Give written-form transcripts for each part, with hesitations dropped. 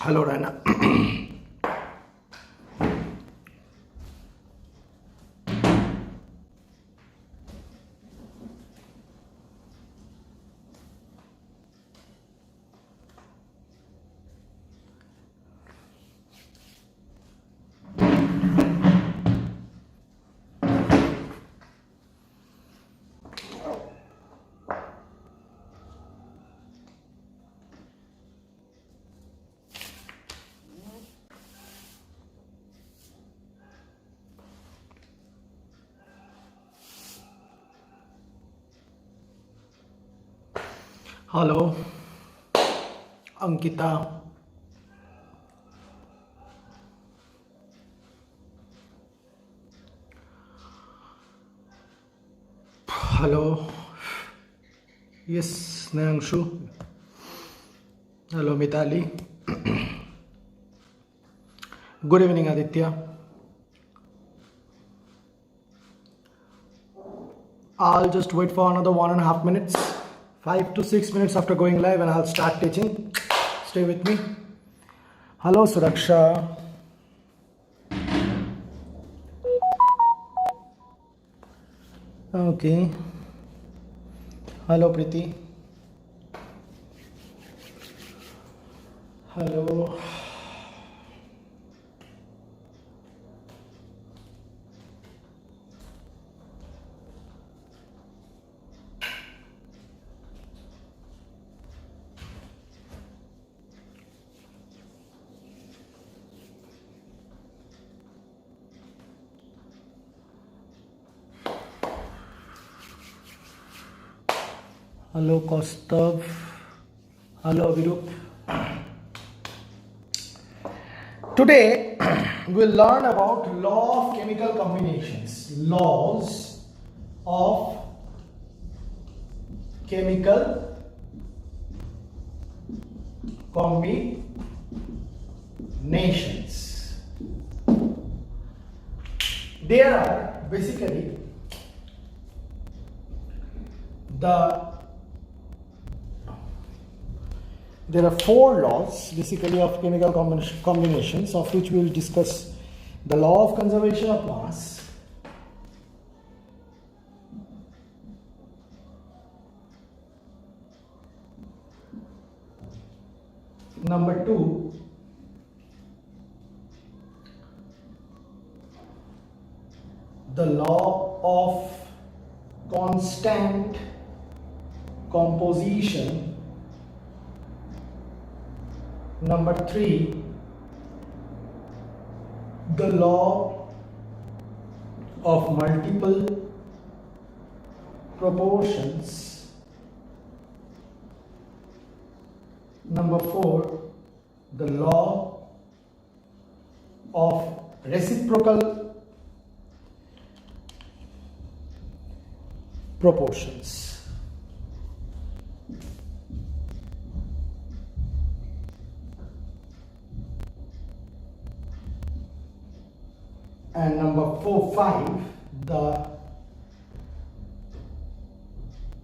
Hello, Rana. Hello, Ankita. Hello. Yes, Nayangshu. Hello, Mitali. Good evening, Aditya. I'll just wait for another 1.5 minutes, 5 to 6 minutes after going live, and I'll start teaching. Stay with me. Hello, Suraksha. Okay. Hello, Preeti. Hello. Hello, Kostav. Hello, Virup. Today, we'll learn about law of chemical combinations. Laws of chemical combinations. There are basically there are 4 laws basically of chemical combinations, of which we will discuss the law of conservation of mass, number 2, the law of constant composition, number 3, the law of multiple proportions, number 4, the law of reciprocal proportions. And number 5, the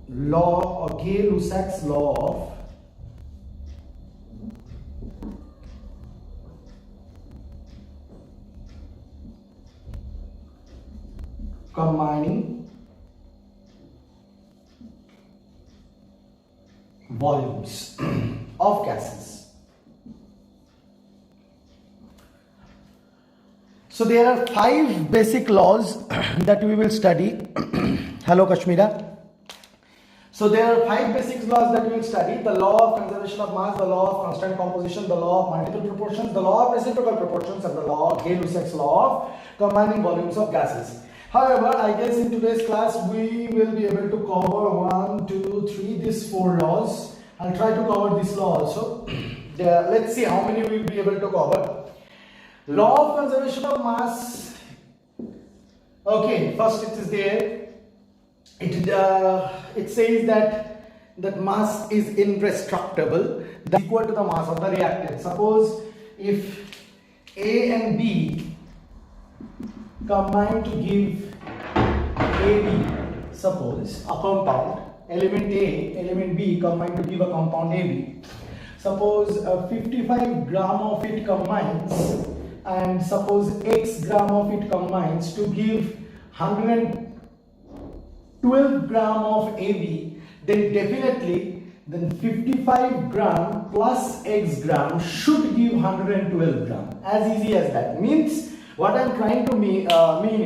law or Gay-Lussac's law of combining volumes of gases. So there are 5 basic laws that we will study. Hello, Kashmira. So there are 5 basic laws that we will study: the law of conservation of mass, the law of constant composition, the law of multiple proportions, the law of reciprocal proportions, and the law of Gay-Lussac's law of combining volumes of gases. However, I guess in today's class we will be able to cover 1, 2, 3, these 4 laws. I'll try to cover this law also. Let's see how many we will be able to cover. Law of conservation of mass. Okay, first it is there. It says that mass is indestructible. That is equal to the mass of the reactant. Suppose if A and B combine to give AB, suppose a compound, element A, element B combine to give a compound AB. suppose 55 gram of it combines, and suppose x gram of it combines to give 112 gram of AB, then definitely then 55 gram plus x gram should give 112 gram. As easy as that. Means what I am trying to mean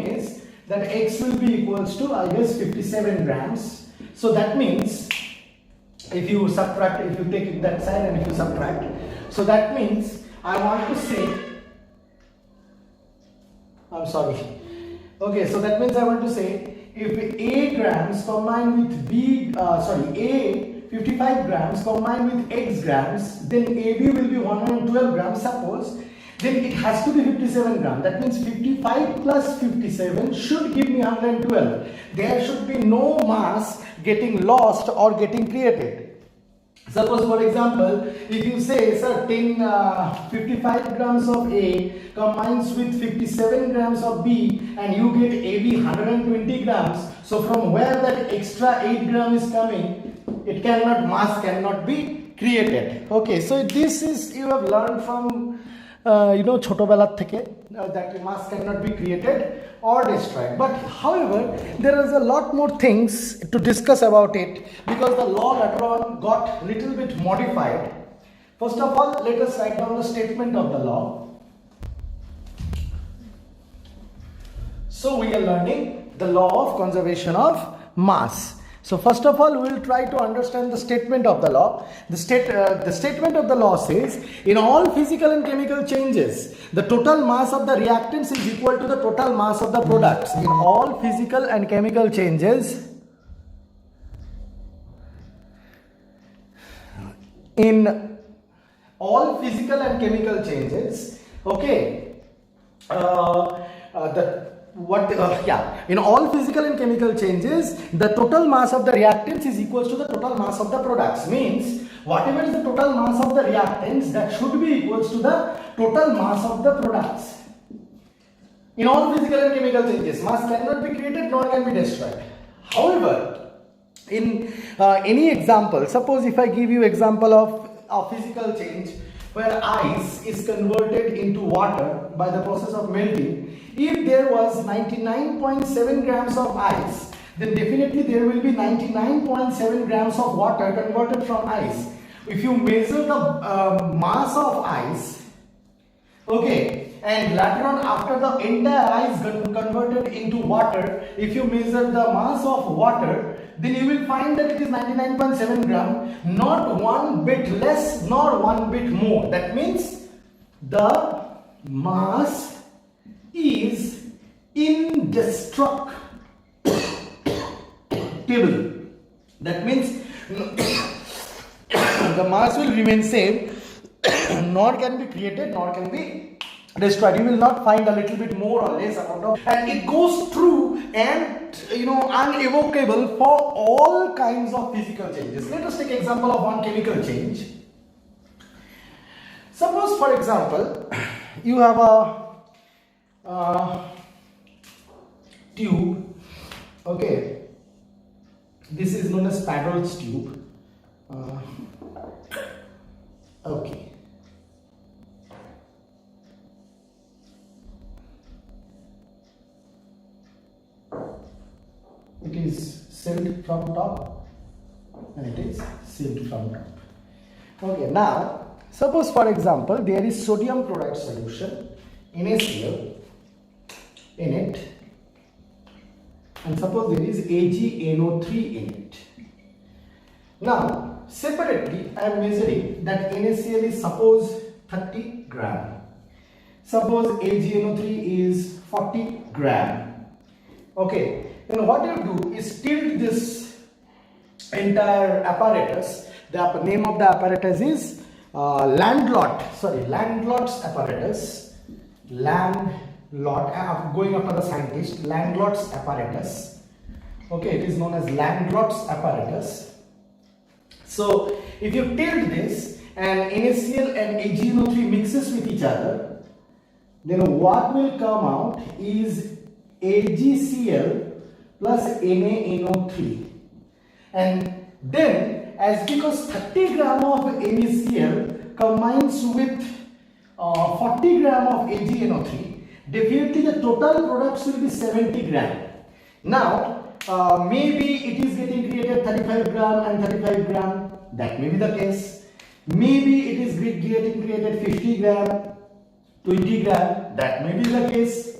is that x will be equals to, I guess, 57 grams. So that means if you subtract, if you take it that side and if you subtract, so that means I want to say, I'm sorry. Okay, so that means I want to say if A grams combined with B, A 55 grams combined with X grams, then AB will be 112 grams, suppose, then it has to be 57 grams. That means 55 plus 57 should give me 112. There should be no mass getting lost or getting created. Suppose, for example, if you say, sir, 55 grams of A combines with 57 grams of B and you get AB 120 grams, so from where that extra 8 grams is coming, it cannot, mass cannot be created. Okay, so this is, you have learned from choto belar theke, that mass cannot be created or destroyed. But however, there is a lot more things to discuss about it, because the law later on got little bit modified. First of all, let us write down the statement of the law. So we are learning the law of conservation of mass. So first of all, we will try to understand the statement of the law. The statement of the law says, in all physical and chemical changes, the total mass of the reactants is equal to the total mass of the products. In all physical and chemical changes, in all physical and chemical changes, okay, in all physical and chemical changes, the total mass of the reactants is equal to the total mass of the products. Means whatever is the total mass of the reactants, that should be equals to the total mass of the products. In all physical and chemical changes, mass cannot be created nor can be destroyed. However, in any example, suppose if I give you example of a physical change where ice is converted into water by the process of melting. If there was 99.7 grams of ice, then definitely there will be 99.7 grams of water converted from ice. If you measure the mass of ice, okay, and later on after the entire ice got converted into water, if you measure the mass of water, then you will find that it is 99.7 gram, not one bit less nor one bit more. That means the mass is indestructible. That means the mass will remain same, nor can be created nor can be destroyed. You will not find a little bit more or less amount of, and it goes through and unevocable for all kinds of physical changes. Let us take example of one chemical change. Suppose, for example, you have a tube, okay, this is known as Paddle's tube, okay. It is sealed from top and it is sealed from top. Okay, now suppose for example there is sodium chloride solution, NaCl, in it, and suppose there is AgNO3 in it. Now separately I am measuring that NaCl is suppose 30 gram, suppose AgNO3 is 40 gram. Okay, then what you do is tilt this entire apparatus. The name of the apparatus is Landlot's apparatus. Going after the scientist, Landlot's apparatus. Okay, it is known as Landlot's apparatus. So if you tilt this and NaCl and AgNO3 mixes with each other, then what will come out is AgCl plus NaNO3, and then as because 30 gram of NaCl combines with 40 gram of AgNO3, definitely the total products will be 70 gram. Now, maybe it is getting created 35 gram and 35 gram, that may be the case. Maybe it is getting created 50 gram, 20 gram, that may be the case.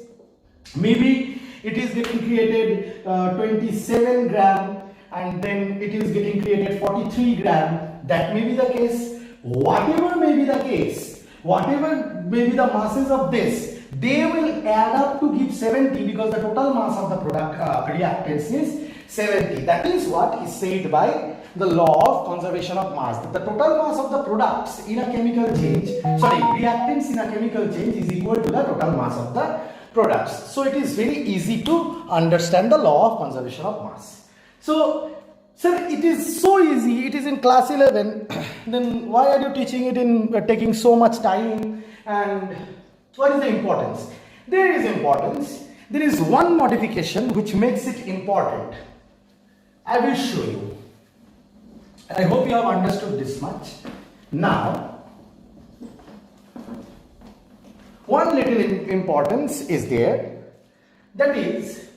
Maybe it is getting created 27 gram and then it is getting created 43 gram, that may be the case. Whatever may be the case, whatever may be the masses of this, they will add up to give 70 because the total mass of the product reactants is 70. That is what is said by the law of conservation of mass. The total mass of the products in a chemical change, reactants in a chemical change is equal to the total mass of the products. So it is very easy to understand the law of conservation of mass. So, sir, it is so easy. It is in class 11. Then why are you teaching it in taking so much time? And what is the importance? There is importance. There is one modification which makes it important. I will show you. I hope you have understood this much. Now, one little importance is there. That is,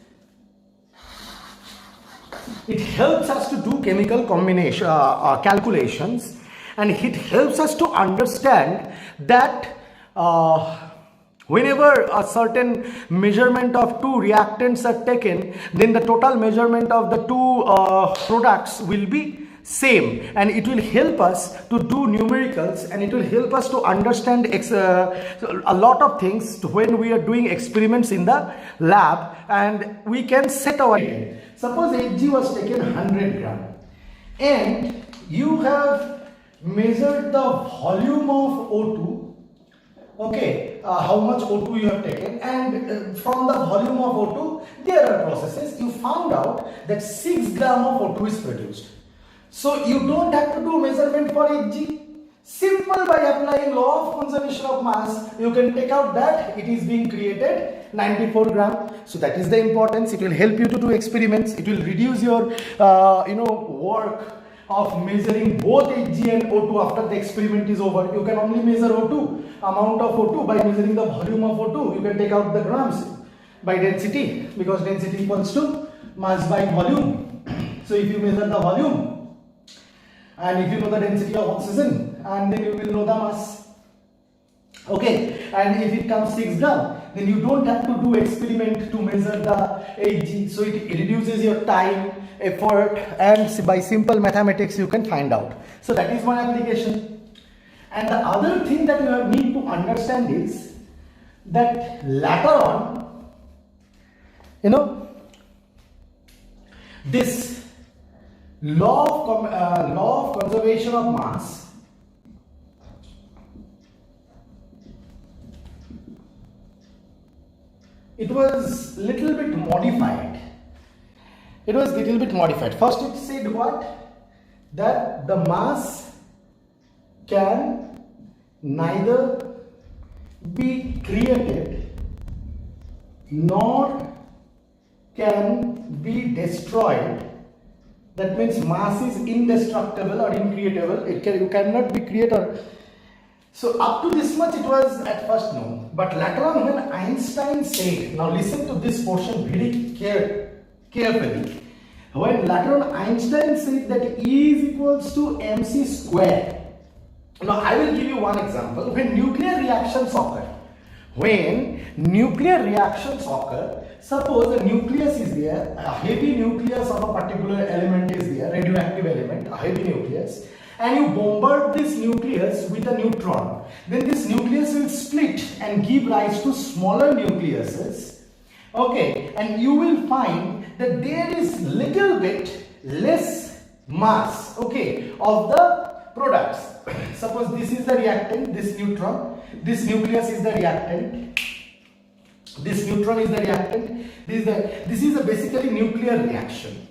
it helps us to do chemical combination calculations, and it helps us to understand that whenever a certain measurement of two reactants are taken, then the total measurement of the two products will be same, and it will help us to do numericals, and it will help us to understand a lot of things when we are doing experiments in the lab, and we can set our suppose Hg was taken 100 gram and you have measured the volume of O2, okay, how much O2 you have taken, and from the volume of O2 there are processes, you found out that 6 gram of O2 is produced. So you don't have to do measurement for Hg. Simple, by applying law of conservation of mass, you can take out that it is being created 94 gram. So that is the importance. It will help you to do experiments. It will reduce your work of measuring both Hg and O2 after the experiment is over. You can only measure O2, amount of O2 by measuring the volume of O2. You can take out the grams by density, because density equals to mass by volume. So if you measure the volume, and if you know the density of oxygen, and then you will know the mass, okay, and if it comes 6 gram, then you don't have to do experiment to measure the Hg, so it reduces your time, effort, and by simple mathematics you can find out. So that is one application. And the other thing that you need to understand is that later on, this law of conservation of mass it was little bit modified. First it said what? That the mass can neither be created nor can be destroyed. That means mass is indestructible or increatable. You cannot be created. So up to this much it was at first known. But later on, when Einstein said, now listen to this portion very carefully. When later on Einstein said that E is equals to mc square. Now I will give you one example. When nuclear reactions occur, suppose a nucleus is there, a heavy nucleus of a particular element is there, radioactive element, a heavy nucleus, and you bombard this nucleus with a neutron. Then this nucleus will split and give rise to smaller nucleuses. Okay, and you will find that there is little bit less mass, okay, of the products. Suppose this is the reactant, this neutron, this nucleus is the reactant, this neutron is the reactant. This is a basically nuclear reaction.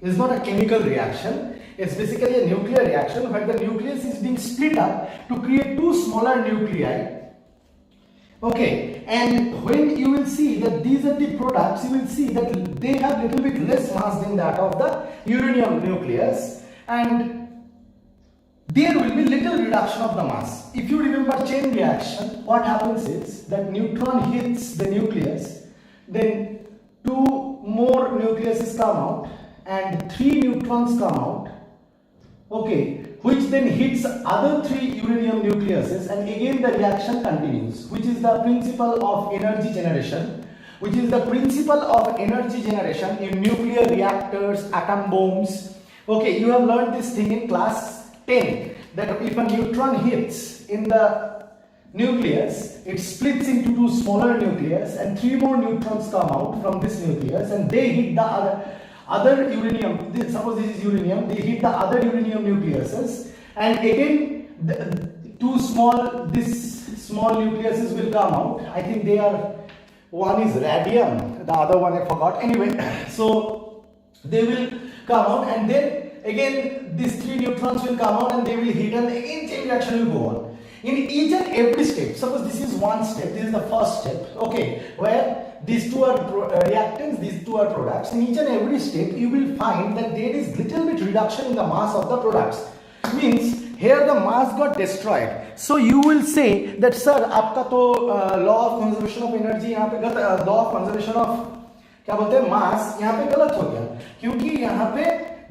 It is not a chemical reaction. It's basically a nuclear reaction where the nucleus is being split up to create two smaller nuclei. Okay, and when you will see that these are the products, you will see that they have little bit less mass than that of the uranium nucleus, and there will be little reduction of the mass. If you remember chain reaction, what happens is that neutron hits the nucleus, then 2 more nucleuses come out and 3 neutrons come out, okay, which then hits other 3 uranium nucleuses, and again the reaction continues, which is the principle of energy generation. Which is the principle of energy generation in nuclear reactors, atom bombs. Okay, you have learned this thing in class 10, that if a neutron hits in the nucleus, it splits into 2 smaller nucleus and 3 more neutrons come out from this nucleus and they hit the other uranium. Suppose this is uranium, they hit the other uranium nucleuses, and again this small nucleuses will come out. I think they are, one is radium, the other one I forgot. Anyway, so they will come out, and then again these 3 neutrons will come out and they will hit, and again chain reaction will go on. In each and every step, suppose this is one step, this is the first step, okay, where these 2 are reactants, these 2 are products. In each and every step, you will find that there is little bit reduction in the mass of the products. Means here the mass got destroyed. So you will say that sir, आपका तो law of conservation of energy यहाँ पे गलत, law of conservation of क्या बोलते हैं mass यहाँ पे गलत हो गया, क्योंकि यहाँ पे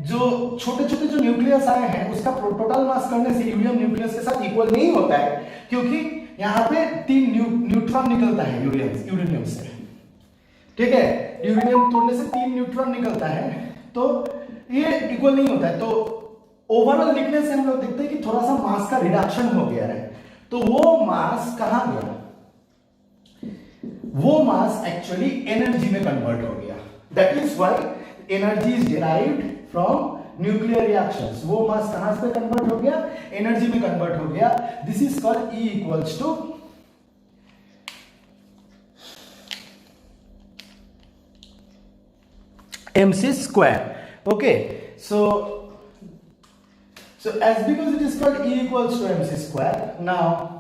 जो छोटे छोटे जो न्यूक्लियस आए हैं उसका टोटल मास करने से यूरेनियम न्यूक्लियस के साथ इक्वल नहीं होता है, क्योंकि यहाँ पे 3 न्यूट्रॉन निकलता है यूरेनियम से, ठीक है, यूरेनियम तोड़ने से 3 न्यूट्रॉन निकलता है, तो ये इक्वल नहीं होता है। तो ओवरऑल लिखने से हम लोग देखते हैं कि थोड़ा सा मास का रिडक्शन हो गया है। तो वो मास कहां गया? वो मास एक्चुअली एनर्जी में कन्वर्ट हो गया। That is why energy is derived from nuclear reactions. वो मास कहां से कन्वर्ट हो गया? एनर्जी में कन्वर्ट हो गया। This is called E equals to mc square. Okay, so as because it is called E equals to mc square, now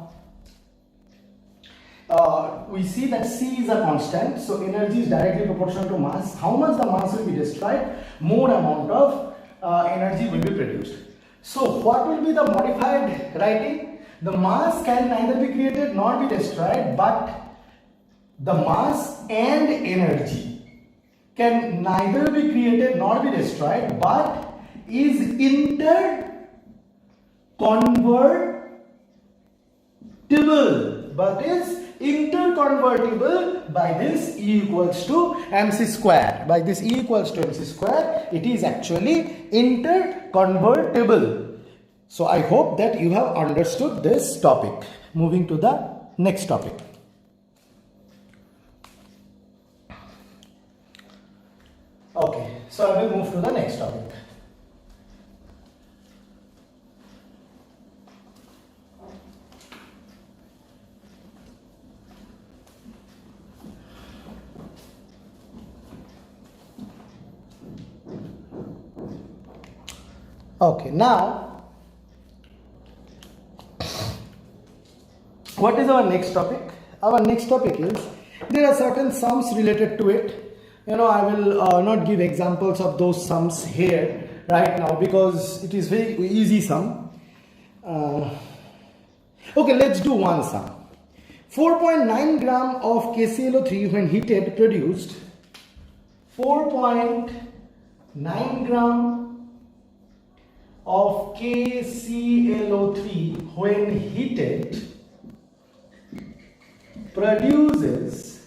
we see that C is a constant, so energy is directly proportional to mass. How much the mass will be destroyed, more amount of energy will be produced. So what will be the modified writing? The mass can neither be created nor be destroyed, but the mass and energy can neither be created nor be destroyed, but is interconvertible by this E equals to mc square. By this E equals to mc square, it is actually interconvertible. So I hope that you have understood this topic. Moving to the next topic. Okay, so I will move to the next topic. Okay, now what is our next topic? Our next topic is, there are certain sums related to it. You know, I will not give examples of those sums here right now because it is very easy sum. Okay, let's do one sum. 4.9 gram of KClO3 when heated produced 4.9 gram of KClO3 when heated produces,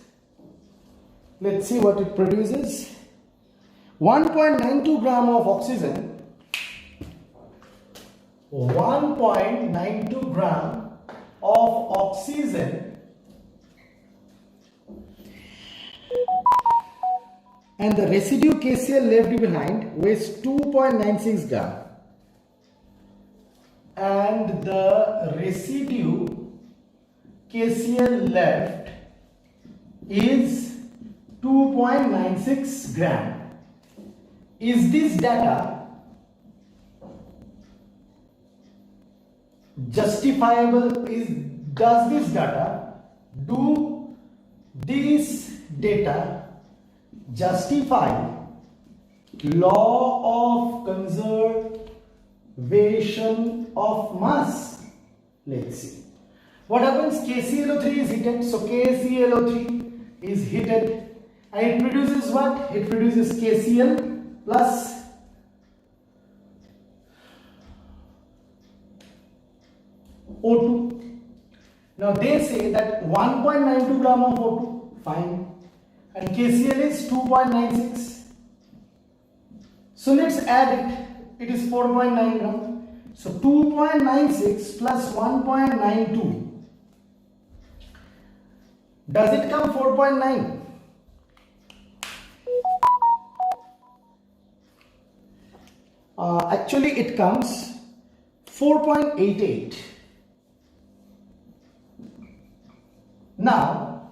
let's see what it produces, 1.92 gram of oxygen, 1.92 gram of oxygen, and the residue KCl left behind weighs 2.96 gram, and the residue KCl left is 2.96 gram. Is this data justifiable? Does this data justify law of conservation conservation of mass. Let's see. What happens? KClO3 is heated. So KClO3 is heated and it produces what? It produces KCl plus O2. Now they say that 1.92 gram of O2, fine, and KCl is 2.96. So let's add it. It is 4.9 gram. So 2.96 plus 1.92. Does it come 4.9? Actually it comes 4.88. Now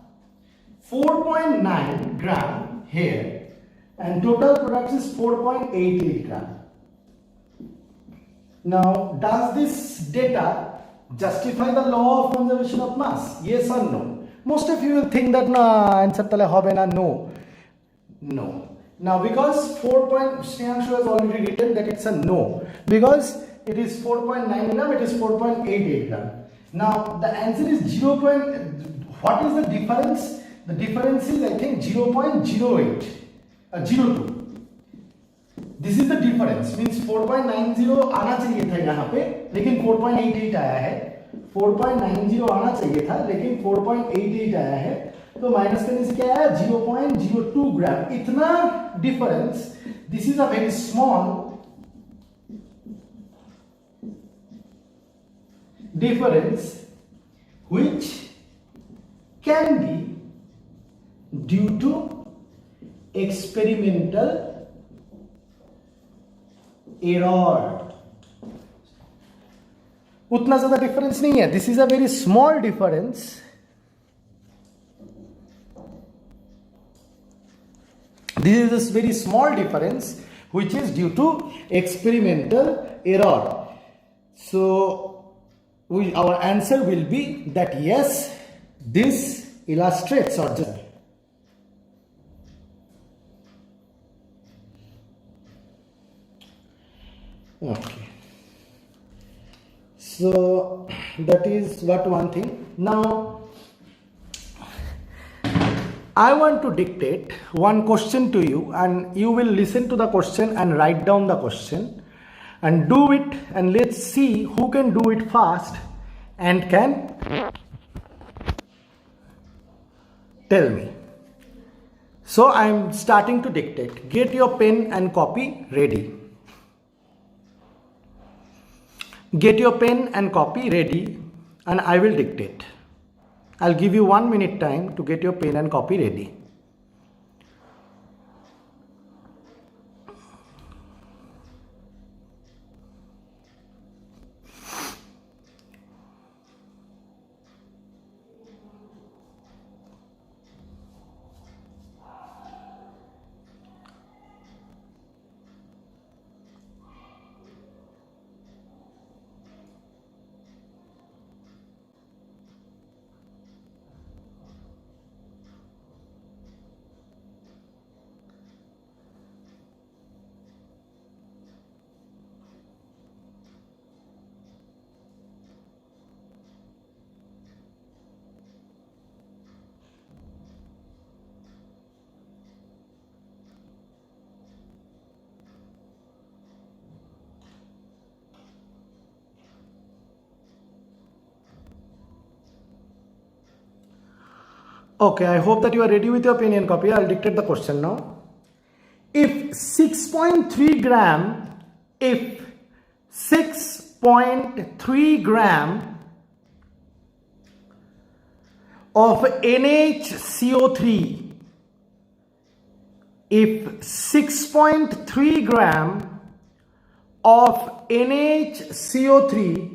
4.9 gram here and total product is 4.88 gram. Now does this data justify the law of conservation of mass? Yes or no? Most of you will think that answer tale hobe na, no. Now because 4. Shreyanshu has already written that it's a no, because it is 4.9 gram, it is 4.88 gram. Now the answer is 0. What is the difference? The difference is I think 0.08 02. This is the difference, means 4.90 आना चाहिए था यहाँ पे, लेकिन 4.88 आया है. 4.90 आना चाहिए था, लेकिन 4.88 आया है. तो माइनस करने से क्या आया? 0.02 ग्राम. इतना difference. This is a very small difference which can be due to experimental error. उतना ज्यादा डिफरेंस नहीं है. This is a very small difference. This is a very small difference which is due to experimental error. So our answer will be that yes, this illustrates or just. Okay. So that is what one thing. Now I want to dictate one question to you and you will listen to the question and write down the question and do it, and let's see who can do it fast and can tell me. So I am starting to dictate. Get your pen and copy ready. Get your pen and copy ready and I will dictate. I'll give you 1 minute time to get your pen and copy ready. Okay, I hope that you are ready with your pen and copy. I'll dictate the question now. If 6.3 gram of NaCO3, if 6.3 gram of NaCO3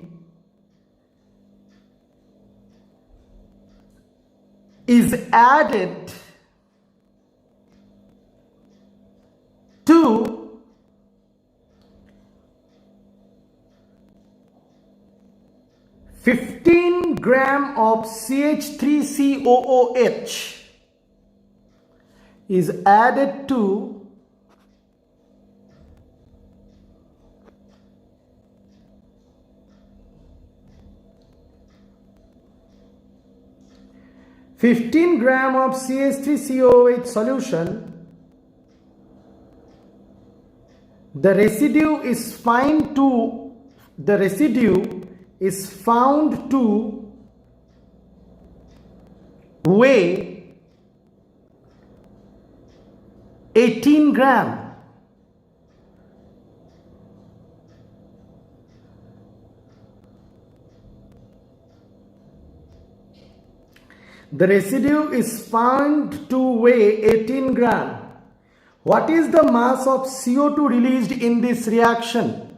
is added to 15 gram of CH3COOH is added to 15 gram of CH3COOH solution, the residue is found to weigh 18 gram. The residue is found to weigh 18 gram. What is the mass of CO2 released in this reaction?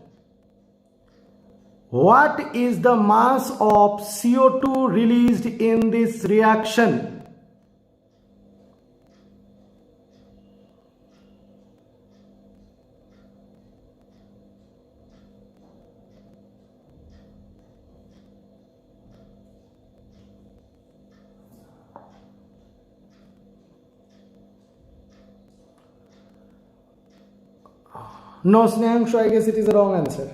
What is the mass of CO2 released in this reaction? No, Snehanshu, I guess it is a wrong answer.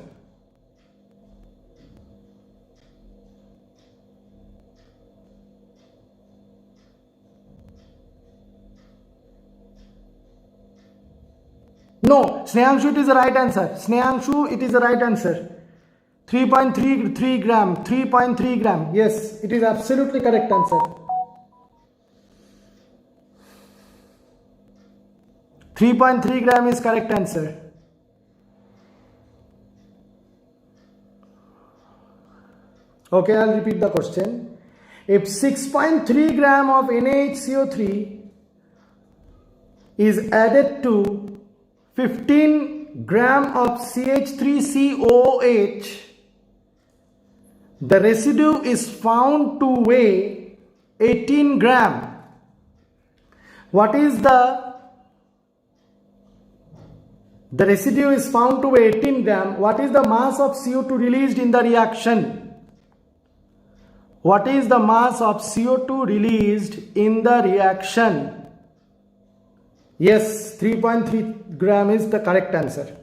No, Snehanshu, it is the right answer. Snehanshu, it is the right answer. 3.33 gram. 3.3 gram. Yes, it is absolutely correct answer. 3.3 gram is correct answer. Okay, I'll repeat the question. If 6.3 gram of NaHCO3 is added to 15 gram of CH3COOH, the residue is found to weigh 18 gram. What is the residue is found to weigh 18 gram. What is the mass of CO2 released in the reaction? What is the mass of CO2 released in the reaction? Yes, 3.3 gram is the correct answer.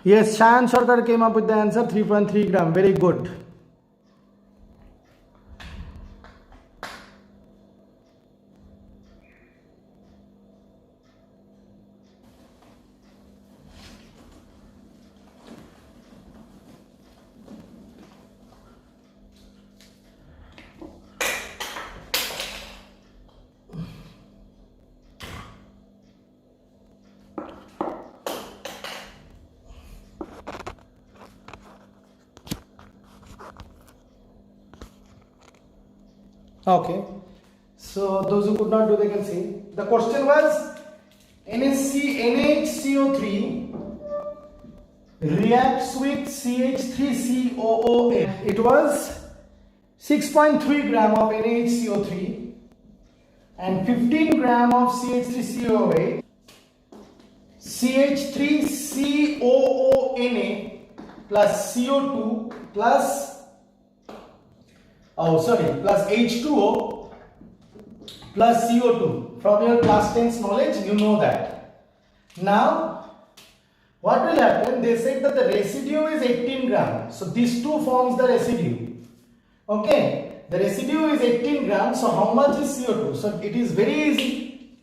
Yes, Shayan Sarkar came up with the answer 3.3 gram. Very good. Okay, so those who could not do, they can see. The question was NaHCO3 reacts with CH3COOH. It was 6.3 gram of NaHCO3 and 15 gram of CH3COOH. CH3COONA plus CO2 plus plus H2O plus CO2. From your class 10's knowledge, you know that. Now, what will happen? They said that the residue is 18 gram. So, these two forms the residue. Okay, the residue is 18 grams. So, how much is CO2? So, it is very easy.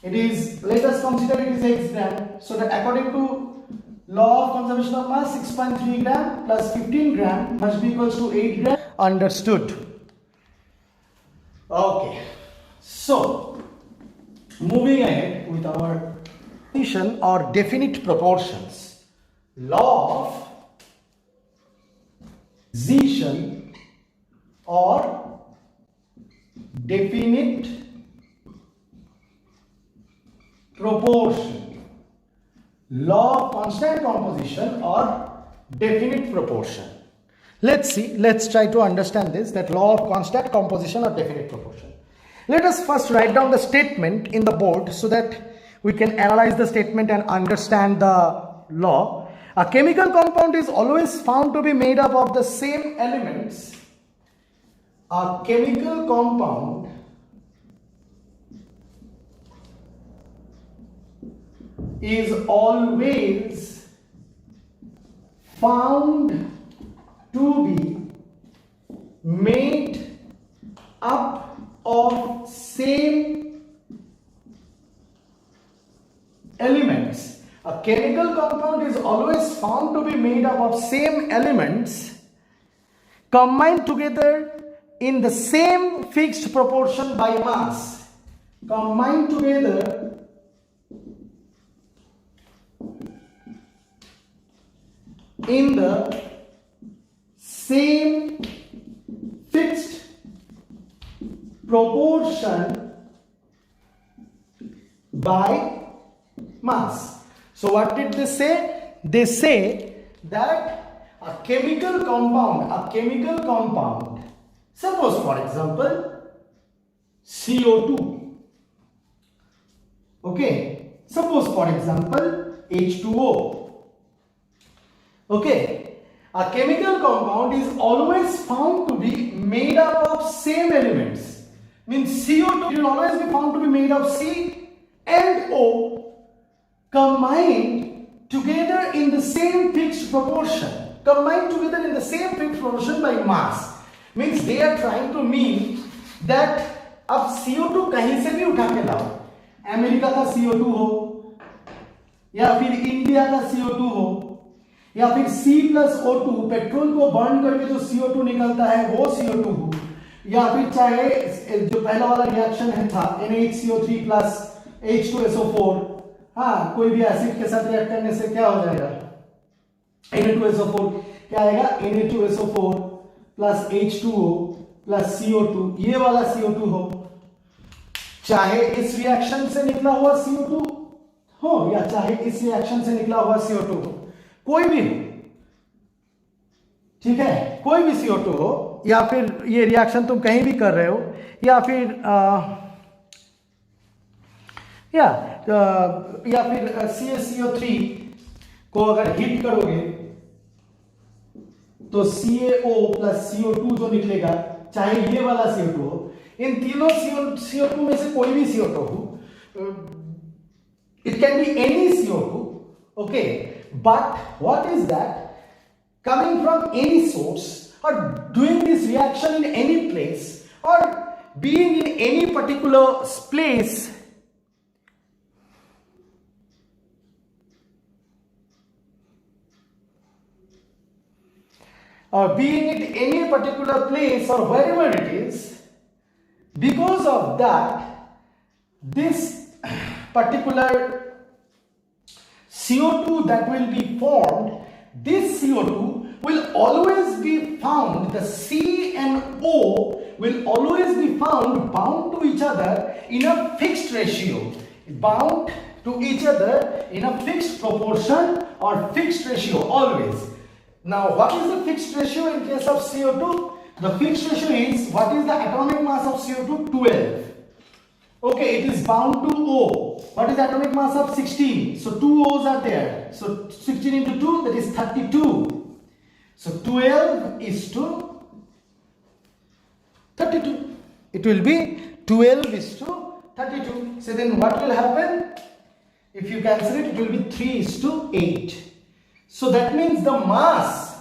It is, let us consider it is X gram. So, that according to law of conservation of mass, 6.3 gram plus 15 gram must be equals to 8 gram. Understood. Okay, so moving ahead with our definition or definite proportions. Law of position or definite proportion. Law of constant composition or definite proportion. Let's see, let's try to understand this, that law of constant composition or definite proportion. Let us first write down the statement in the board so that we can analyze the statement and understand the law. A chemical compound is always found to be made up of the same elements. A chemical compound is always found to be made up of same elements. A chemical compound is always found to be made up of same elements combined together in the same fixed proportion by mass. Combined together in the same fixed proportion by mass. So what did they say? They say that a chemical compound, suppose for example CO2, okay, suppose for example H2O, okay, a chemical compound is always found to be made up of same elements. Means CO2 will always be found to be made of C and O combined together in the same fixed proportion. Combined together in the same fixed proportion by mass. Means they are trying to mean that अब CO2 कहीं से भी उठा के लाओ, America का CO2 हो या फिर इंडिया का CO2 हो या फिर C+O2 पेट्रोल को बर्न करके जो CO2 निकलता है वो CO2 हो, या फिर चाहे जो पहला वाला रिएक्शन है था NaHCO3 plus H2SO4, हाँ कोई भी एसिड के साथ रिएक्ट करने से क्या हो जाएगा, Na2SO4 क्या आएगा, Na2SO4 plus H2O plus CO2, ये वाला CO2 हो, चाहे इस रिएक्शन से निकला हुआ CO2 हो या चाहे इस रिएक्शन से निकला हुआ CO2 हो, कोई भी हो, ठीक है, कोई भी CO2 हो, या फिर ये रिएक्शन तुम कहीं भी कर रहे हो, या फिर या फिर CaCO3 को अगर हीट करोगे तो CaO प्लस CO2 जो निकलेगा, चाहे ये वाला CO2 हो, इन तीनों CO2 में से कोई भी CO2 हो, it can be any CO2, okay, but what is that, coming from any source or doing this reaction in any place or being in any particular place, or being at any particular place or wherever it is, because of that, this particular CO2 that will be formed, this CO2 will always be found, the C and O will always be found bound to each other in a fixed ratio, bound to each other in a fixed proportion or fixed ratio always. Now, what is the fixed ratio in case of CO2? The fixed ratio is, what is the atomic mass of CO2? 12. Okay, it is bound to O. What is the atomic mass of 16? So, 2 O's are there. So, 16 into 2, that is 32. So, 12 is to 32. It will be 12 is to 32. So, then what will happen? If you cancel it, it will be 3 is to 8. So that means the mass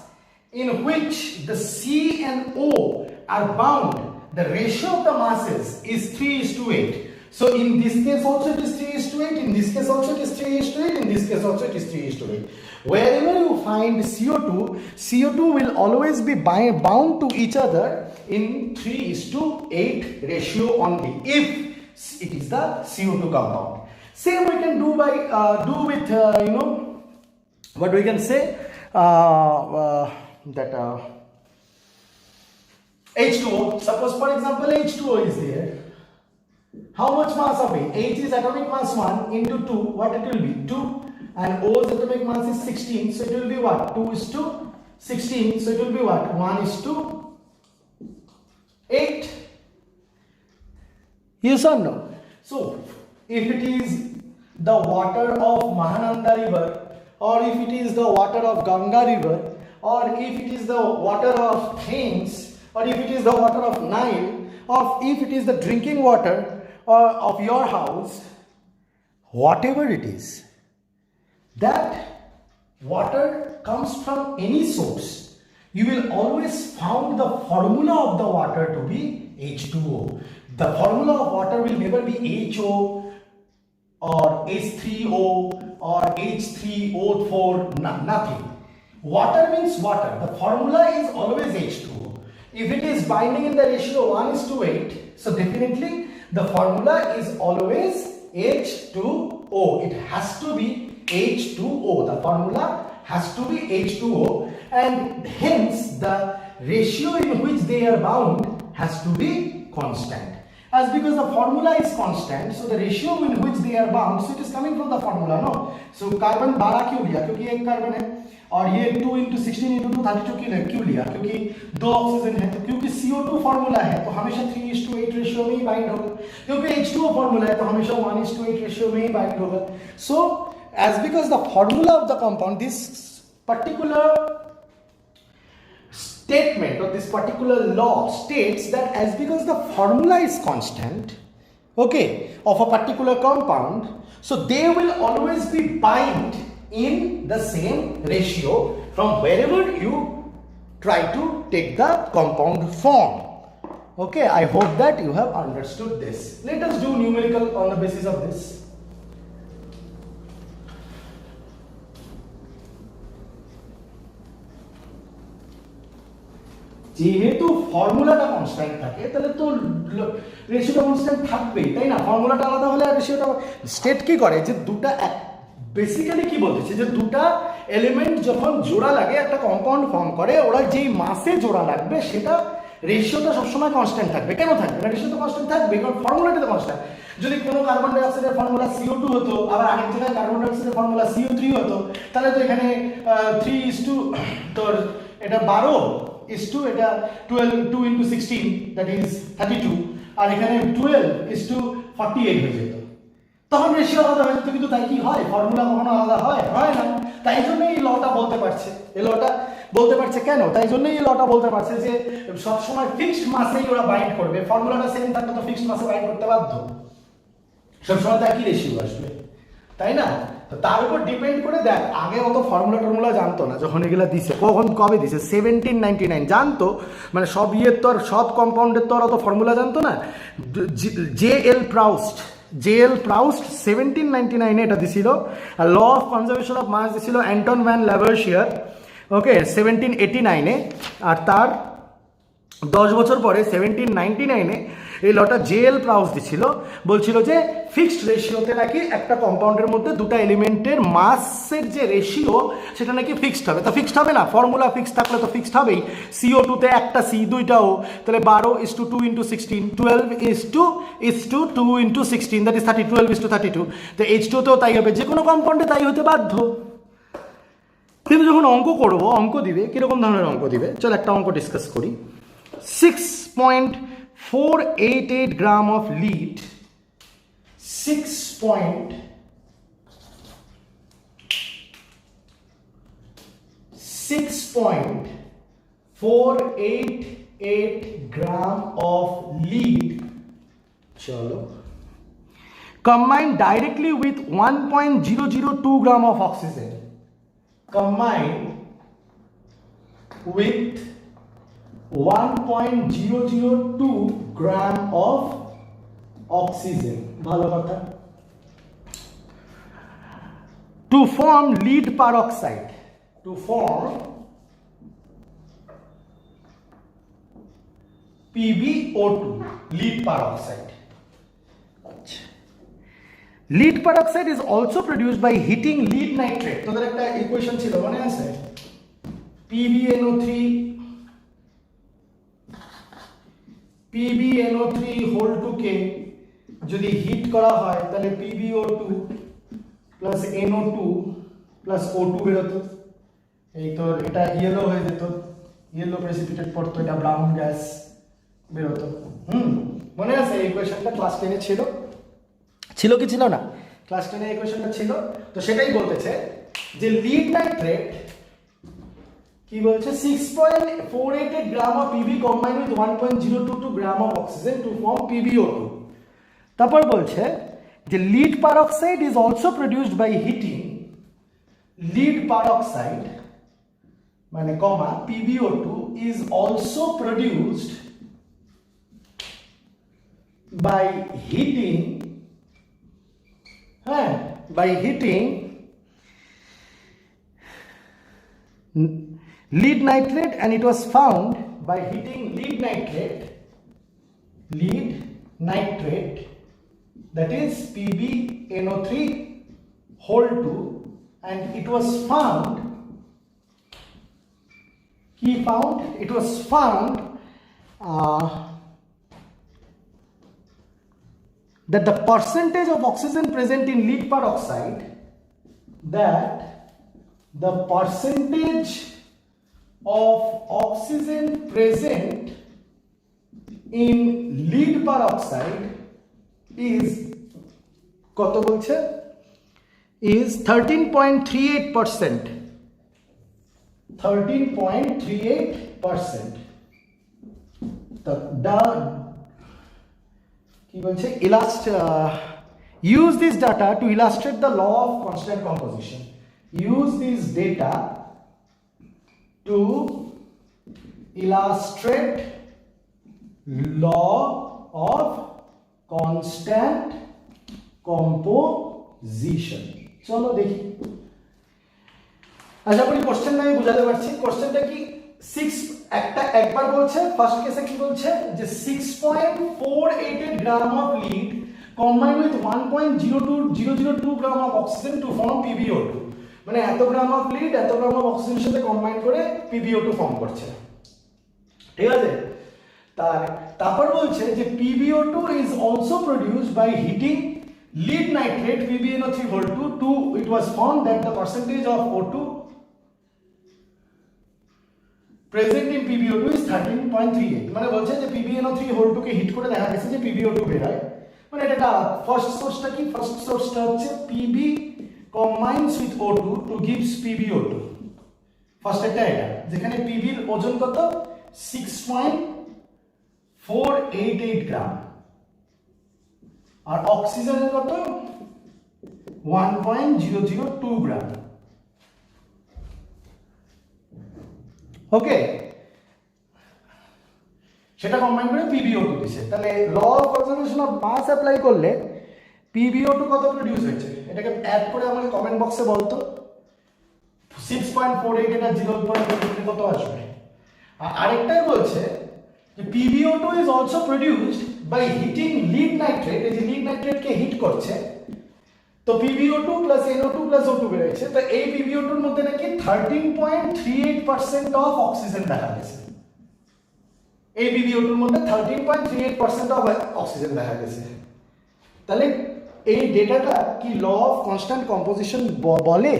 in which the C and O are bound, the ratio of the masses is 3 is to 8. So in this case also it is 3 is to 8, in this case also it is 3 is to 8, in this case also it is 3 is to 8. Wherever you find CO2, CO2 will always be bound to each other in 3 is to 8 ratio only, if it is the CO2 compound. Same we can do by with what we can say, that H2O. Suppose for example H2O is there. How much mass of it? H is atomic mass 1 into 2. What it will be? 2. And O's atomic mass is 16. So it will be what? 2 is to 16. So it will be what? 1 is to 8. Yes or no? So if it is the water of Mahananda river or if it is the water of Ganga river, or if it is the water of Thames, or if it is the water of Nile, or if it is the drinking water of your house, whatever it is, that water comes from any source, you will always found the formula of the water to be H2O. The formula of water will never be HO or H3O or H3O4, nothing. Water means water. The formula is always H2O. If it is binding in the ratio 1:8, so definitely the formula is always H2O. It has to be H2O. The formula has to be H2O, and hence the ratio in which they are bound has to be constant. As because the formula is constant, so the ratio in which they are bound, so it is coming from the formula, no? So carbon 12 क्यों लिया? क्योंकि एक carbon है, और ये 2 × 16 × 2 32 क्यों लिया? क्योंकि 2 ऑक्सीजन है, तो क्योंकि CO2 फॉर्मूला है तो हमेशा 3:8 रेशियो में ही बाइंड होगा, क्योंकि H2O फॉर्मूला है तो हमेशा 1:8 रेशियो में ही बाइंड होगा. So as because the formula of the compound, this particular statement or this particular law states that as because the formula is constant, okay, of a particular compound, so they will always be bind in the same ratio from wherever you try to take the compound form. Okay, I hope that you have understood this. Let us do numerical on the basis of this. যেহেতু ফর্মুলাটা constant থাকে তাহলে তো রেশিওটা constant থাকবেই, তাই না? ফর্মুলাটা আলাদা হলে আর রেশিওটা স্টেট কি করে যে দুটো বেসিক্যালি কি বলতেছে যে দুটো এলিমেন্ট যখন জোড়া লাগে একটা কম্পাউন্ড ফর্ম করে, ওরা যেই মাসে জোড়া লাগবে সেটা রেশিওটা সবসময় কনস্ট্যান্ট থাকবে. কেন থাকবে না? রেশিও তো কনস্ট্যান্ট থাকবে কারণ ফর্মুলাটা তো কনস্ট্যান্ট. যদি কোনো কার্বন ডাই অক্সাইডের ফর্মুলা CO2 হতো, আবার আরেক জায়গায় কার্বন ডাই অক্সাইডের ফর্মুলা CO3 হতো, তাহলে তো এখানে 3:, তোর এটা 12:, এটা 12 2 × 16 that is 32, আর এখানে 12:48 হয়ে যেত, তখন রেশিও আলাদা হয়ে যেত. কিন্তু তাই কি হয়? ফর্মুলা কখনো আলাদা হয় না. তাই জন্যই এই লটা বলতে পারছে, এই লটা বলতে পারছে কেন? তাই জন্যই এই লটা বলতে পারছে যে সবসময় ফিক্সড মাসেই ওরা বাইন্ড করবে. ফর্মুলাটা সেম থাকলে তো ফিক্সড মাসে বাইন্ড করতে বাধ্য, সবসময় তো একই রেশিও আসবে, তাই না? তো তার উপর ডিপেন্ড করে দেখ, আগে অত ফর্মুলা জানতো না যখন এগুলা দিছে, কবে দিছে? 1799 জানতো, মানে সব ইয়ের তো আর সব কম্পাউন্ডের তো আর অত ফর্মুলা জানতো না. জেএল প্রাউস্ট 1799 এটা দিছিল, আর law of conservation of mass দিছিল অ্যান্টন ভ্যান ল্যাভারশিয়ার, ওকে, 1789, আর তার 10 বছর পরে 1799 এই লটা জেএল প্রাউস দিছিল, বলছিল যে ফিক্সড রেশিওতে নাকি একটা কম্পাউন্ডের মধ্যে দুটো এলিমেন্টের মাসের যে রেশিও সেটা নাকি ফিক্সড হবে. তা ফিক্সড হবে না? ফর্মুলা ফিক্সড থাকলে তো ফিক্সড হবেই. CO2 তে একটা C, দুইটাও, তাহলে 12:2 × 16, 12:2 × 16, দ্যাট ইজ 12:32. তো H2 তেও তাই হবে, যে কোনো কম্পাউন্ডে তাই হতে বাধ্য. কিন্তু যখন অঙ্ক করবো, অঙ্ক দিবে কিরকম ধরনের অঙ্ক দিবে, চল একটা অঙ্ক ডিসকাস করি. 6.488 gram of lead, 6.488 gram of lead, চলো, combined directly with 1.002 gram of oxygen, combined with 1.002 gram of oxygen, ভালো কথা, to form lead peroxide, to form PbO2, lead peroxide. Lead peroxide is also produced by heating lead nitrate. তোদের একটা equation ছিল মনে আছে? PbNO3 whole to K যদি hit করা হয় তাহলে PbO2 plus NO2 plus O2 বেরোতো. এই তো এটা ইয়েলো হয়ে যেত, ইয়েলো প্রেসিপিটেট পড়তো, এটা ব্রাউন গ্যাস বেরোতো. মনে আছে এই ইকুয়েশনটা ক্লাস 10 এ ছিল কি ছিল না? ক্লাস 10 এ ইকুয়েশনটা ছিল. তো সেটাই বলতেছে যে লিড নাইট্রেট কি বলছে 6.488 gram of P B combined with 1.022 gram of oxygen to form PbO2। তারপর বলছে যে lead peroxide is also produced by heating lead peroxide মানে comma PbO2 is also produced by heating lead nitrate, and it was found by heating lead nitrate that is PbNO3 whole 2, and it was found that the percentage of oxygen present in lead peroxide, is কত বলছে is 13.38%. 13.38%. কি বলছে use this data to illustrate the law of constant composition. Use this data to illustrate law of constant composition. চলো দেখি, আশা করি কোশ্চেনটা আমি বুঝাতে পারছি। কোশ্চেনটা কি একবার বলছে ফার্স্ট কেসে কি বলছে যে 6.488 gram of lead combined with 1.002 gram of oxygen to form PbO2, মানে এত গ্রাম অফ লিড এত গ্রাম অফ অক্সিজেনের সাথে কম্বাইন করে PbO2 ফর্ম করছে, ঠিক আছে। তারপর বলছে যে PbO2 is also produced by heating lead nitrate PbNO3 whole 2. It was found that the percentage of O2 present in PbO2 is 13.38. মানে বলছে যে PbNO3 whole 2 কে হিট করে দেখা গেছে যে PbO2 বের হয়, মানে এটা ফার্স্ট সোর্সটা কি, ফার্স্ট সোর্সটা হচ্ছে Pb combines with O2 to gives PbO2, first এটা যেখানে Pb এর ওজন কত 6.488 গ্রাম আর অক্সিজেনের কত 1.002 গ্রাম। ওকে, সেটা কম্বাইন করে PbO2 দিছে। তাহলে law of conservation of mass apply করলে PbO2 কত প্রডিউস হয়েছে এটাকে অ্যাড করে আমাকে কমেন্ট বক্সে বলতো। 6.48 এটা 0.2 কত আসবে। আর আরেকটাই বলছে যে PbO2 is also produced by heating lead nitrate, এই যে লিড নাইট্রেট কে হিট করছে, তো PbO2 plus NO2 plus O2 বেরোচ্ছে। তো এই PbO2 এর মধ্যে নাকি 13.38% অফ অক্সিজেন দেখা গেছে। এই PbO2 এর মধ্যে 13.38% অফ অক্সিজেন দেখা গেছে। তাহলে এই ডেটাটা কি ল অফ কনস্ট্যান্ট কম্পোজিশন বলে?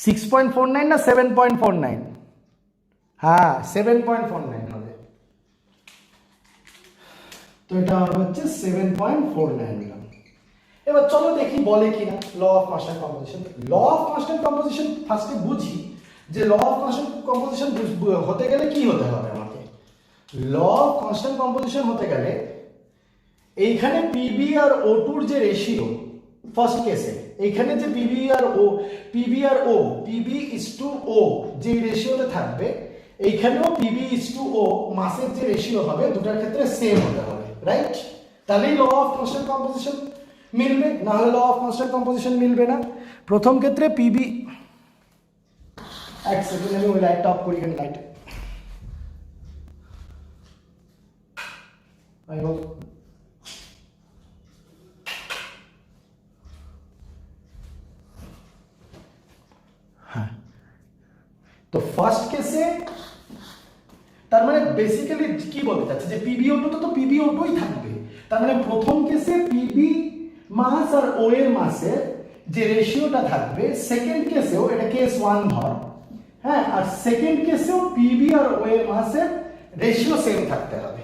6.49 না 7.49? হ্যাঁ 7.49 হবে। তো এটা হচ্ছে 7.49 গ্রাম। এবার চলো দেখি বলে কিনা law of constant composition. Law of constant composition ফার্স্টে বুঝি যে ল অফ কনস্ট্যান্ট কম্পোজিশন হতে গেলে কি হতে হবে আমাকে। ল অফ কনস্ট্যান্ট কম্পোজিশন হতে গেলে এইখানে Pb আর O2 এর যে রেশিও ফার্স্ট কেসে, এইখানে যে Pb আর O Pb/O যে রেশিওতে থাকবে, এইখানেও Pb/O মাসের যে রেশিও হবে দুটার ক্ষেত্রে সেম হতে হবে, রাইট? তাহলেই ল অফ কনস্ট্যান্ট কম্পোজিশন মিলবে, না হলে ল অফ কনস্ট্যান্ট কম্পোজিশন মিলবে না। প্রথম ক্ষেত্রে Pb, এক সেকেন্ড আমি ওই লাইটটা অফ করি, এখানে লাইট আই হোপ। হ্যাঁ, তো ফার্স্ট কেসে তার মানে বেসিক্যালি কি বলতে চাচ্ছে যে PbO2 তো PbO2ই থাকবে। তার মানে প্রথম কেসে Pb মাস আর O এর মাসের যে রেশিওটা থাকবে, সেকেন্ড কেসেও এটা কেস 1 ধর, হ্যাঁ, আর সেকেন্ড কেসেও Pb আর O এর মাসের রেশিও সেম থাকতে হবে।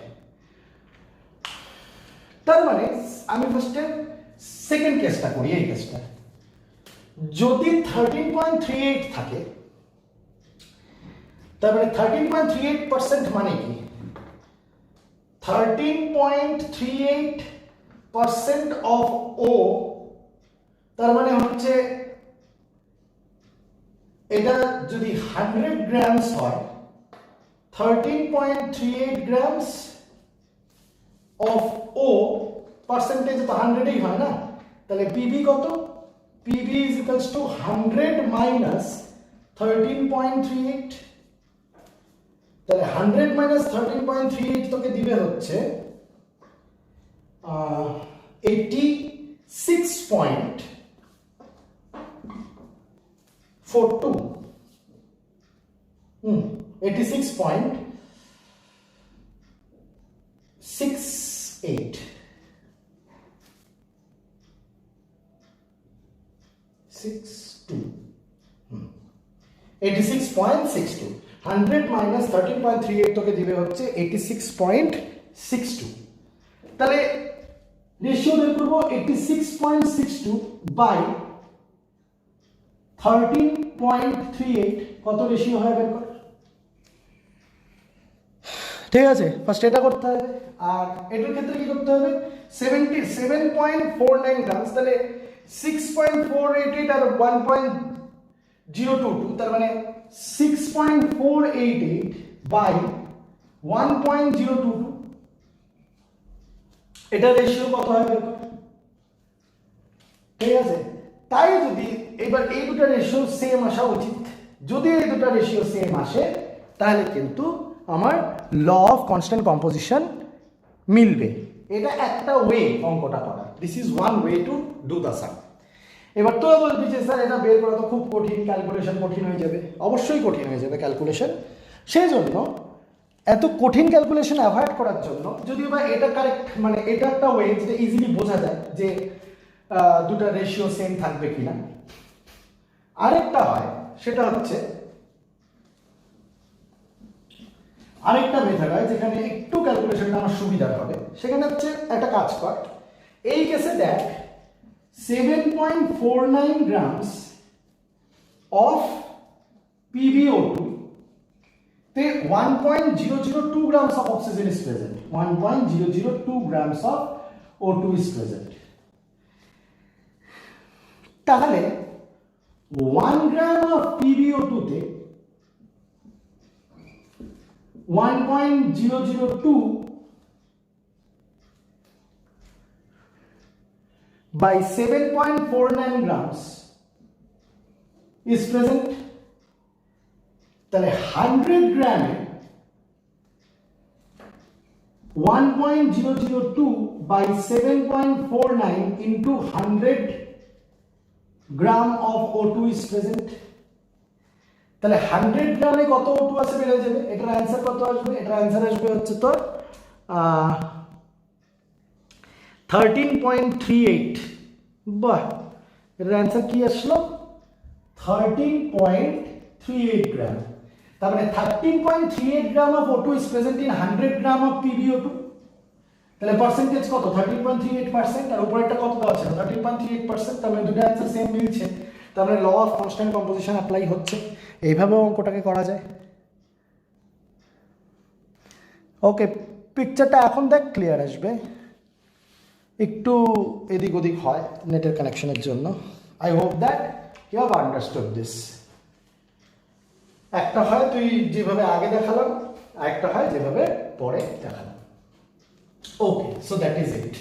তার মানে আমি ফার্স্টে সেকেন্ড কেসটা করি, এই কেসটা যদি 13.38 থাকে, তারপরে 13.38% মানে কি? 13.38% অফ ও, তার মানে হচ্ছে এটা যদি 100 গ্রামস হয়, 13.38 গ্রামস অফ ও, পার্সেন্টেজ তো 100ই হয় না, তাহলে পিবি কত? PB is equals to 100 minus 13.38, তাহলে 100 মাইনাস 13.38 তোকে দিবে হচ্ছে 86.42, 86.68, 86.62, 100 মাইনাস 13.38 তোকে দিবে হচ্ছে 86.62। তাহলে রেশিও বের করবো 86.62 বাই 13.38, কত রেশিও হয় বের কর। ঠিক আছে, ফার্স্ট এটা করতে হবে, আর এটার ক্ষেত্রে কি করতে হবে? 77.49 গ্রামস, তাহলে 6.488 আর 1.022, তার মানে 6.488 বাই 1.022, এটা রেশিও কত হয় বের কর। ঠিক আছে, তাই যদি এবার এই দুটো রেশিও সেম আসা উচিত, যদি এই দুটো রেশিও সেম আসে তাহলে কিন্তু আমার ল অফ কনস্ট্যান্ট কম্পোজিশন মিলবে। এটা একটা ওয়ে অঙ্কটা করা, this is one way to do the sum. এবার তো বলবি যে স্যার এটা বের করা তো খুব কঠিন, ক্যালকুলেশন কঠিন হয়ে যাবে। অবশ্যই কঠিন হয়ে যাবে ক্যালকুলেশন, সেই জন্য এত কঠিন ক্যালকুলেশন অ্যাভয়েড করার জন্য, যদিও বা এটা কারেক্ট, মানে এটা একটা ওয়ে যেটা ইজিলি বোঝা যায় যে দুটা রেশিও সেম থাকবে কিনা। আরেকটা হয়, সেটা হচ্ছে আরেকটা মেথড হয় যেখানে একটু ক্যালকুলেশনটা আমার সুবিধা হবে। সেখানে হচ্ছে একটা কাজ কর, এই কেসে দেখ 7.49 গ্রামস অফ PbO2 তে 1.002 grams of oxygen is present, 1.002 grams of O2 is present। তাহলে 1 gram of PbO2 তে 1.002 by 7.49 grams is present। তাহলে 100 গ্রামে 1.002 by 7.49 into 100 gram of O2 is present। তাহলে 100 গ্রামে কত O2 আছে বের হয়ে যাবে। এটার অ্যান্সার কত আসবে? এটার অ্যান্সার আসবে হচ্ছে তোর 13.38। বাহ, এটার অ্যান্সার কি আসলো? 13.38 গ্রাম। তার মানে 13.38 gram of O2 is present in 100 gram of PbO2। তাহলে পার্সেন্টেজ কত? 13.38%, আর উপরেরটা কত দেওয়া আছে? 13.38%। তার মানে দুটো অ্যান্সার সেম মিলছে, তার মানে law of constant composition apply হচ্ছে। এইভাবেও অঙ্কটাকে করা যায়। ওকে, পিকচারটা এখন দেখ ক্লিয়ার আসবে। একটু এদিক ওদিক হয় নেটের কানেকশনের জন্য। I hope that you have understood this. একটা হয় তুই যেভাবে আগে দেখালাম, আর একটা হয় যেভাবে পরে দেখালাম। Okay, so that is it.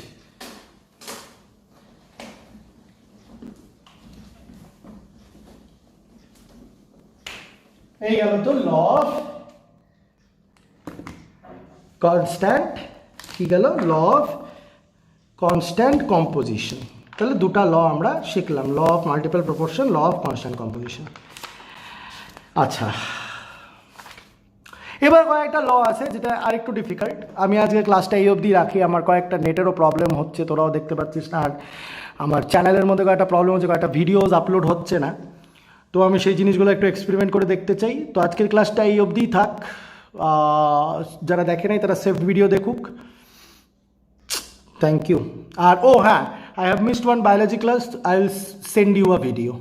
এই গেল তো ল অফ কনস্ট্যান্ট, কি গেল? Law of constant composition. তাহলে দুটা ল আমরা শিখলাম, law of multiple proportion, law of constant composition. আচ্ছা, এবার কয়েকটা ল আছে যেটা আরেকটু ডিফিকাল্ট। আমি আজকে ক্লাসটা এই অবধি রাখি, আমার কয়েকটা নেটেরও প্রবলেম হচ্ছে, তোরাও দেখতে পাচ্ছিস না, আর আমার চ্যানেলের মধ্যে কয়েকটা প্রবলেম হচ্ছে, কয়েকটা ভিডিওস আপলোড হচ্ছে না, তো আমি সেই জিনিসগুলো একটু এক্সপেরিমেন্ট করে দেখতে চাই। তো আজকের ক্লাসটা এই অবধিই থাক। যারা দেখে নাই তারা সেফ ভিডিও দেখুক। Thank you. আর ও হ্যাঁ, I have missed one biology class. I'll send you a video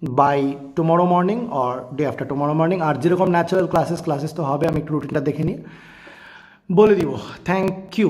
by tomorrow morning or day after tomorrow morning. আর যেরকম ন্যাচারাল ক্লাসেস তো হবে, আমি একটু রুটিনটা দেখে নিয়ে বলে দিব। Thank you.